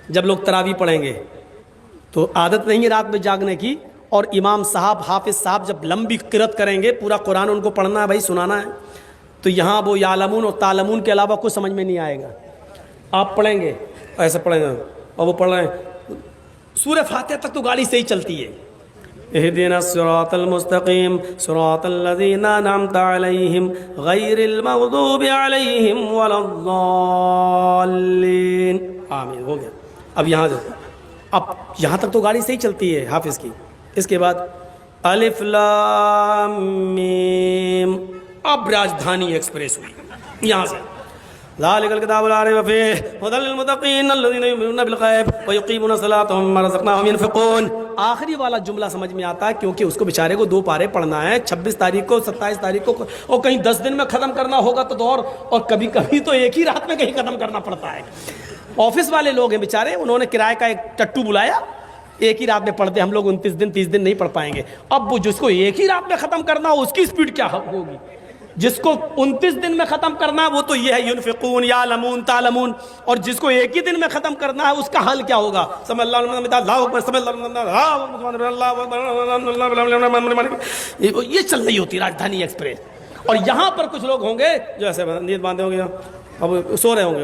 جب لوگ تراویح پڑھیں گے تو عادت نہیں ہے رات میں جاگنے کی، اور امام صاحب حافظ صاحب جب لمبی قرأت کریں گے، پورا قرآن ان کو پڑھنا ہے بھائی، سنانا ہے، تو یہاں وہ یعلمون اور تعلمون کے علاوہ کچھ سمجھ میں نہیں آئے گا. آپ پڑھیں گے ایسے پڑھیں گے، اور وہ پڑھ رہے ہیں سورہ فاتحہ تک تو گاڑی سے ہی چلتی ہے. اہدنا الصراط المستقیم صراط الذین انعمت علیہم غیر المغضوب علیہم ولا الضالین. آمین. ہو گیا. اب یہاں تک تو گاڑی سے ہی چلتی ہے حافظ کی. اس کے بعد الف لام میم، اب راجدھانی ایکسپریس ہوئی یہاں سے. ذالک الکتاب لا ریب فیہ ھدی للمتقین الذین یؤمنون بالغیب ویقیمون الصلاۃ ومما رزقناہم ینفقون. آخری والا جملہ سمجھ میں آتا ہے کیونکہ اس کو بیچارے کو 2 پارے پڑھنا ہے، 26 تاریخ کو 27 تاریخ کو، اور کہیں 10 دن میں ختم کرنا ہوگا تو اور کبھی کبھی تو ایک ہی رات میں کہیں ختم کرنا پڑتا ہے. آفس والے لوگ ہیں بیچارے، انہوں نے کرائے کا ایک ٹٹو بلایا، ایک ہی رات میں پڑھتے. ہم لوگ 29 دن 30 دن نہیں پڑھ پائیں گے. اب وہ جس کو ایک ہی رات میں ختم کرنا ہو اس کی سپیڈ کیا ہوگی؟ جس کو 29 دن میں ختم کرنا ہے وہ تو یہ ہے ینفقون یعلمون تعلمون، اور جس کو ایک ہی دن میں ختم کرنا ہے اس کا حل کیا ہوگا؟ سمع اللہ اکبر، سمع اللہ، یہ چل رہی ہوتی راجدھانی ایکسپریس. اور یہاں پر کچھ لوگ ہوں گے جو ایسے نیت باندھے ہوں گے، اب سو رہے ہوں گے،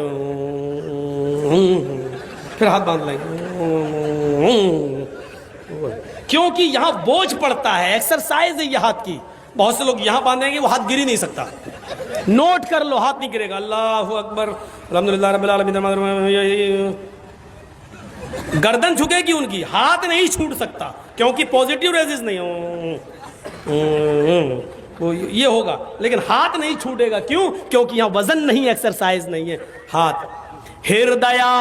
پھر ہاتھ باندھ لیں گے، کیونکہ یہاں بوجھ پڑتا ہے، ایکسرسائز ہے یہ ہاتھ کی. بہت سے لوگ یہاں باندھیں گے وہ ہاتھ گر ہی نہیں سکتا. نوٹ کر لو، ہاتھ نہیں گرے گا. اللہ اکبر الحمدللہ رب العالمین، گردن جھکے گی ان کی، ہاتھ نہیں چھوٹ سکتا کیونکہ پازیٹیو ریزز نہیں یہ ہوگا، لیکن ہاتھ نہیں چھوٹے گا. کیوں؟ کیونکہ یہاں وزن نہیں، ایکسرسائز نہیں ہے. ہاتھ ہردیا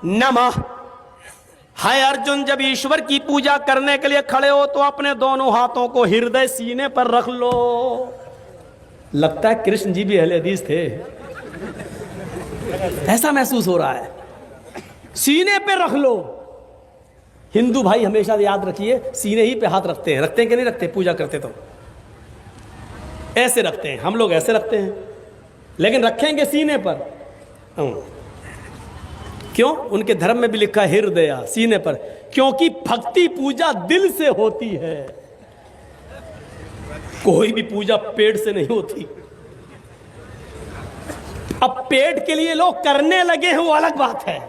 نمہ. ہے ارجن جب ایشور کی پوجا کرنے کے لیے کھڑے ہو تو اپنے دونوں ہاتھوں کو ہردے سینے پر رکھ لو. لگتا ہے کرشن جی بھی اہل حدیث تھے، ایسا محسوس ہو رہا ہے. سینے پہ رکھ لو. ہندو بھائی ہمیشہ یاد رکھیے سینے ہی پہ ہاتھ رکھتے ہیں کہ نہیں رکھتے؟ پوجا کرتے تو ایسے رکھتے ہیں، ہم لوگ ایسے رکھتے ہیں، لیکن رکھیں گے سینے پر. کیوں؟ ان کے دھرم میں بھی لکھا ہے ہردیا، سینے پر، کیونکہ بھکتی پوجا دل سے ہوتی ہے. کوئی بھی پوجا پیٹ سے نہیں ہوتی. اب پیٹ کے لیے لوگ کرنے لگے ہیں وہ الگ بات ہے.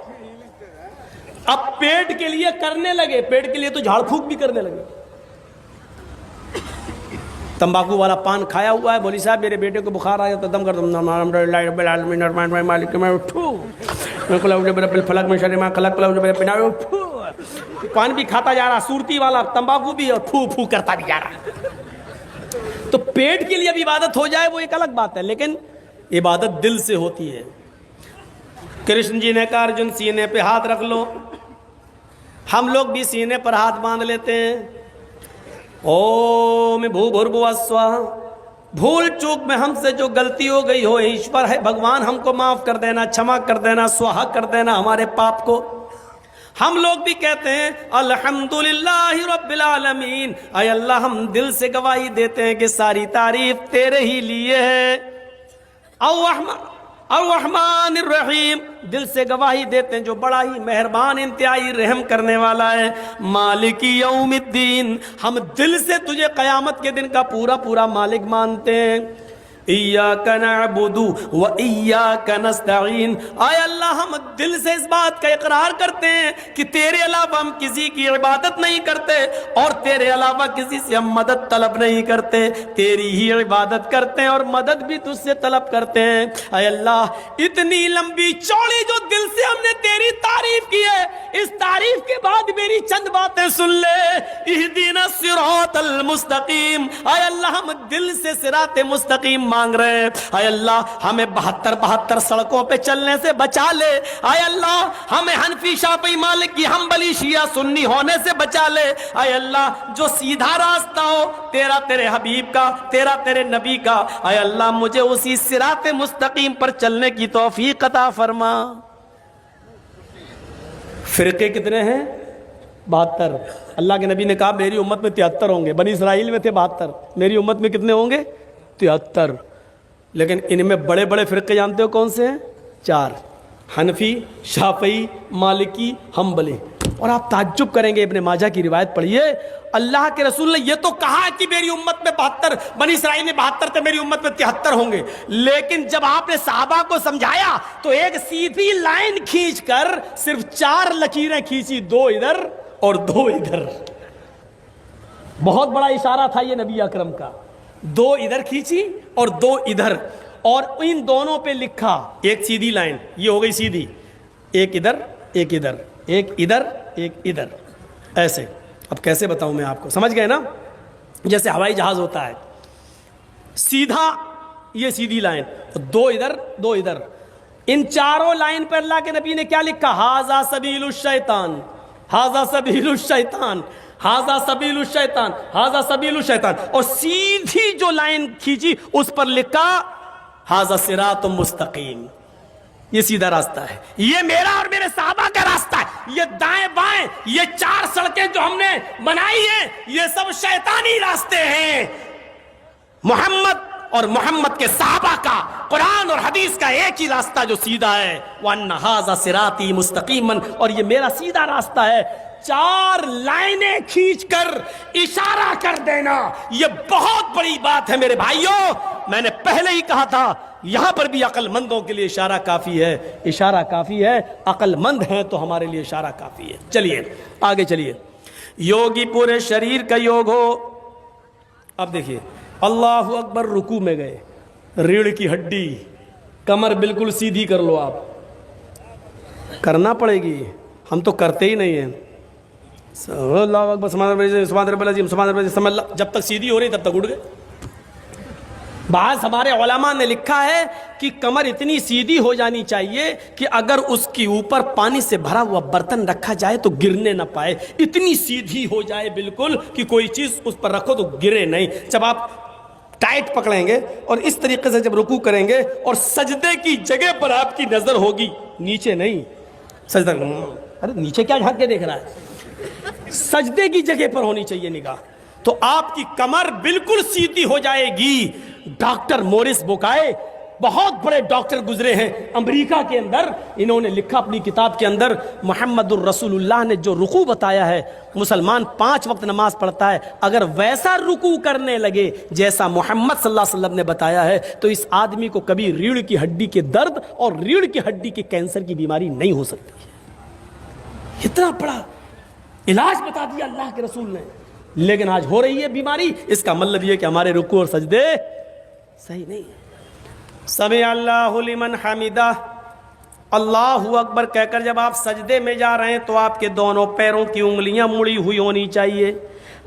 اب پیٹ کے لیے کرنے لگے، پیٹ کے لیے تو جھاڑ پھونک بھی کرنے لگے. تمباکو والا پان کھایا ہوا ہے، بولی صاحب میرے بیٹے کو بخار آیا تو دم کر دوں مالک میں اٹھوں فلک میں شرما خلق پان بھی کھاتا جا رہا، صورتی والا تمباکو بھی، اور پھو پھو کرتا بھی جا رہا. تو پیٹ کے لیے اب عبادت ہو جائے وہ ایک الگ بات ہے، لیکن عبادت دل سے ہوتی ہے. کرشن جی نے کہا ارجن سینے پہ ہاتھ رکھ لو. ہم لوگ بھی سینے پر ہاتھ باندھ لیتے ہیں. اوم بھوبھربھوہ سواہا. بھول چوک میں ہم سے جو غلطی ہو گئی ہو ایشور ہے بھگوان ہم کو معاف کر دینا، چھما کر دینا، سواہا کر دینا ہمارے پاپ کو. ہم لوگ بھی کہتے ہیں الحمدللہ رب العالمین. اے اللہ ہم دل سے گواہی دیتے ہیں کہ ساری تعریف تیرے ہی لیے ہے. الرحمن الرحیم، دل سے گواہی دیتے ہیں جو بڑا ہی مہربان انتہائی رحم کرنے والا ہے. مالک یوم الدین، ہم دل سے تجھے قیامت کے دن کا پورا پورا مالک مانتے ہیں. ایاک نعبد و ایاک نستعین. اے اللہ ہم دل سے اس بات کا اقرار کرتے ہیں کہ تیرے علاوہ ہم کسی کی عبادت نہیں کرتے اور تیرے علاوہ کسی سے ہم مدد طلب نہیں کرتے، تیری ہی عبادت کرتے ہیں اور مدد بھی تجھ سے طلب کرتے ہیں. اے اللہ اتنی لمبی چوڑی جو دل سے ہم نے تیری تعریف کی ہے، اس تعریف کے بعد میری چند باتیں سن لے. اہدنا الصراط المستقیم. اے اللہ ہم دل سے صراط مستقیم مانگ رہے ہیں. اے اللہ ہمیں 72 سڑکوں پہ چلنے سے بچا لے. اے اللہ ہمیں حنفی شافعی مالکی حنبلی شیعہ سنی ہونے سے بچا لے. اے اللہ جو سیدھا راستہ ہو تیرا، تیرے حبیب کا، تیرا تیرے نبی کا، اے اللہ مجھے اسی صراط مستقیم پر چلنے کی توفیق عطا فرما. فرقے کتنے ہیں؟ 72. اللہ کے نبی نے کہا میری امت میں 73 ہوں گے. بنی اسرائیل میں تھے 72، میری امت میں کتنے ہوں گے؟ 73. لیکن ان میں بڑے بڑے فرقے جانتے ہو کون سے ہیں؟ 4. حنفی، شافعی، مالکی، حنبلی. اور آپ تعجب کریں گے، ابن ماجہ کی روایت پڑھیے، اللہ کے رسول نے یہ تو کہا کہ میری امت میں 72، بنی اسرائیل میں 72 تھے، میری امت میں 73 ہوں گے، لیکن جب آپ نے صحابہ کو سمجھایا تو ایک سیدھی لائن کھینچ کر صرف 4 لکیریں کھینچی، 2 ادھر اور 2 ادھر. بہت بڑا اشارہ تھا یہ نبی اکرم کا. 2 ادھر کھینچی اور 2 ادھر، اور ان دونوں پہ لکھا ایک سیدھی لائن، یہ ہو گئی سیدھی، ایک ادھر ایک ادھر، ایک ادھر ایک ادھر، ایسے. اب کیسے بتاؤں میں آپ کو، سمجھ گئے نا؟ جیسے ہوائی جہاز ہوتا ہے، سیدھا یہ سیدھی لائن، 2 ادھر 2 ادھر. ان چاروں لائن پر اللہ کے نبی نے کیا لکھا؟ ھذا سبیل الشیطان، ھذا سبیل الشیطان، ھذا سبیل الشیطان، ھذا سبیل الشیطان. اور سیدھی جو لائن کھینچی اس پر لکھا ھذا صراط مستقیم، یہ سیدھا راستہ ہے، یہ میرا اور میرے صحابہ کا راستہ ہے. یہ دائیں بائیں، یہ 4 سڑکیں جو ہم نے بنائی ہیں، یہ سب شیطانی راستے ہیں. محمد اور محمد کے صحابہ کا، قرآن اور حدیث کا ایک ہی راستہ جو سیدھا ہے، وَأَنَّ هَذَا صِرَاطِي مُسْتَقِيمًا، اور یہ میرا سیدھا راستہ ہے. 4 لائنیں کھینچ کر اشارہ کر دینا، یہ بہت بڑی بات ہے میرے بھائیوں. میں نے پہلے ہی کہا تھا، یہاں پر بھی عقل مندوں کے لیے اشارہ کافی ہے، اشارہ کافی ہے. عقل مند ہیں تو ہمارے لیے اشارہ کافی ہے. چلیے آگے چلیے. یوگی پورے شریر کا یوگ ہو. اب دیکھیے، اللہ اکبر، رکوع میں گئے، ریڑھ کی ہڈی، کمر بالکل سیدھی کر لو. آپ کرنا پڑے گی، ہم تو کرتے ہی نہیں ہیں. اللہ اکبر، سبحان رب العظیم، سبحان رب العظیم، جب تک سیدھی ہو رہی تب تک اٹھ گئے. بعض ہمارے علماء نے لکھا ہے کہ کمر اتنی سیدھی ہو جانی چاہیے کہ اگر اس کے اوپر پانی سے بھرا ہوا برتن رکھا جائے تو گرنے نہ پائے. اتنی سیدھی ہو جائے بالکل کہ کوئی چیز اس پر رکھو تو گرے نہیں. جب آپ ٹائٹ پکڑیں گے اور اس طریقے سے جب رکوع کریں گے اور سجدے کی جگہ پر آپ کی نظر ہوگی، نیچے نہیں. سجدہ، ارے نیچے کیا جھانک کے دیکھ رہا ہے؟ سجدے کی جگہ پر ہونی چاہیے نگاہ. تو آپ کی کمر بالکل سیدھی ہو جائے گی. ڈاکٹر مورس بوکائے، بہت بڑے ڈاکٹر گزرے ہیں امریکہ کے اندر، انہوں نے لکھا اپنی کتاب کے اندر، محمد الرسول اللہ نے جو رکوع بتایا ہے، مسلمان 5 وقت نماز پڑھتا ہے، اگر ویسا رکوع کرنے لگے جیسا محمد صلی اللہ علیہ وسلم نے بتایا ہے تو اس آدمی کو کبھی ریڑھ کی ہڈی کے درد اور ریڑھ کی ہڈی کے کینسر کی بیماری نہیں ہو سکتی. اتنا بڑا علاج بتا دیا اللہ کے رسول نے. لیکن آج ہو رہی ہے بیماری. اس کا مطلب یہ کہ ہمارے رکوع اور سجدے صحیح نہیں ہے. سمع اللہ لمن حمدہ، اللہ اکبر کہہ کر جب آپ سجدے میں جا رہے ہیں تو آپ کے دونوں پیروں کی انگلیاں مڑی ہوئی ہونی چاہیے،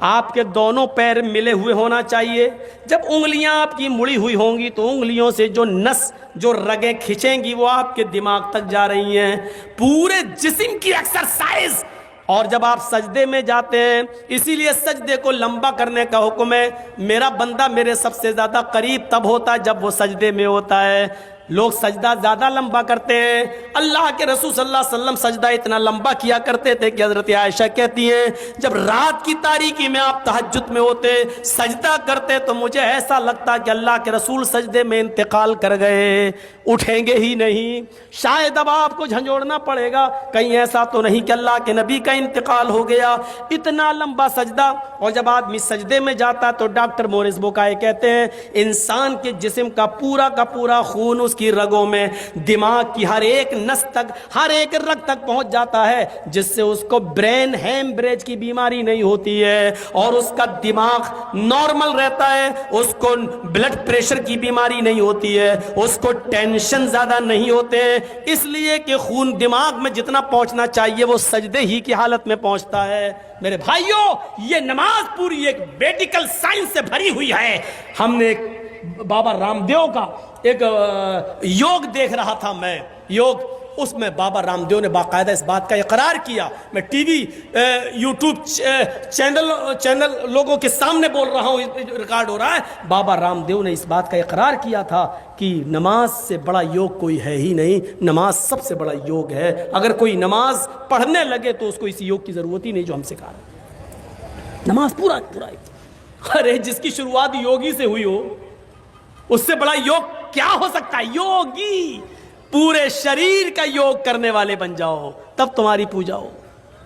آپ کے دونوں پیر ملے ہوئے ہونا چاہیے. جب انگلیاں آپ کی مڑی ہوئی ہوں گی تو انگلیوں سے جو نس، جو رگیں کھینچیں گی وہ آپ کے دماغ تک جا رہی ہیں. پورے جسم کی ایکسرسائز. اور جب آپ سجدے میں جاتے ہیں، اسی لیے سجدے کو لمبا کرنے کا حکم ہے. میرا بندہ میرے سب سے زیادہ قریب تب ہوتا ہے جب وہ سجدے میں ہوتا ہے. لوگ سجدہ زیادہ لمبا کرتے ہیں. اللہ کے رسول صلی اللہ علیہ وسلم سجدہ اتنا لمبا کیا کرتے تھے کہ حضرت عائشہ کہتی ہیں جب رات کی تاریکی میں آپ تہجد میں ہوتے، سجدہ کرتے تو مجھے ایسا لگتا کہ اللہ کے رسول سجدے میں انتقال کر گئے، اٹھیں گے ہی نہیں. شاید اب آپ کو جھنجھوڑنا پڑے گا، کہیں ایسا تو نہیں کہ اللہ کے نبی کا انتقال ہو گیا. اتنا لمبا سجدہ. اور جب آدمی سجدے میں جاتا تو ڈاکٹر مورس بوکائے کہتے ہیں انسان کے جسم کا پورا خون اس کی رگوں میں، دماغ کی ہر ایک نس تک، ہر ایک رگ تک پہنچ جاتا ہے، جس سے اس کو برین ہیمبریج کی بیماری نہیں ہوتی ہے اور اس کا دماغ نارمل رہتا ہے. اس کو بلڈ پریشر کی بیماری نہیں ہوتی ہے، اس کو ٹینشن زیادہ نہیں ہوتے، اس لیے کہ خون دماغ میں جتنا پہنچنا چاہیے وہ سجدے ہی کی حالت میں پہنچتا ہے. میرے بھائیوں، یہ نماز پوری ایک میڈیکل سائنس سے بھری ہوئی ہے. ہم نے ایک بابا رام دیو کا ایک یوگ دیکھ رہا تھا میں، یوگ، اس میں بابا رام دیو نے باقاعدہ اس بات کا اقرار کیا. میں ٹی وی یوٹیوب چینل لوگوں کے سامنے بول رہا ہوں، ریکارڈ ہو رہا ہے. بابا رام دیو نے اس بات کا اقرار کیا تھا کہ نماز سے بڑا یوگ کوئی ہے ہی نہیں، نماز سب سے بڑا یوگ ہے. اگر کوئی نماز پڑھنے لگے تو اس کو اس یوگ کی ضرورت ہی نہیں جو ہم سکھا رہے ہیں. نماز پورا ارے جس کی شروعات یوگی سے ہوئی ہو، اس سے بڑا یوگ کیا ہو سکتا ہے؟ یوگی پورے شریر کا یوگ کرنے والے بن جاؤ، تب تمہاری پوجا ہو۔